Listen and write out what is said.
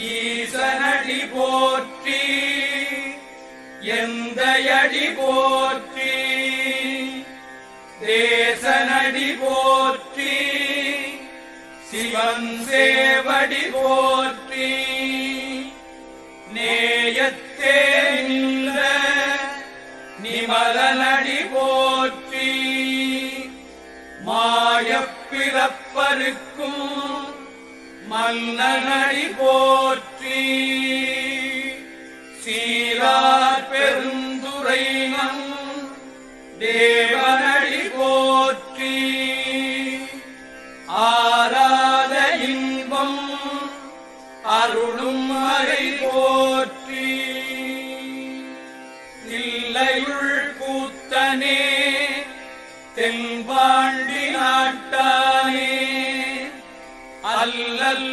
ஈசனடி போற்றி எந்தையடி போற்றி தேசனடி போற்றி சிவன் சேவடி போற்றி நேயத்தே நின்ற நிமலனடி போற்றி மாயப்பிறப்பருக்கும் மன்னனடி போற்றி சீரார் பெருந்துரைனம் தேவனடி போற்றி ஆராத இன்பம் அருளும் மறை போற்றி தில்லையுள் கூத்தனே தென்பாண்டி நாட்டானே அல்லல்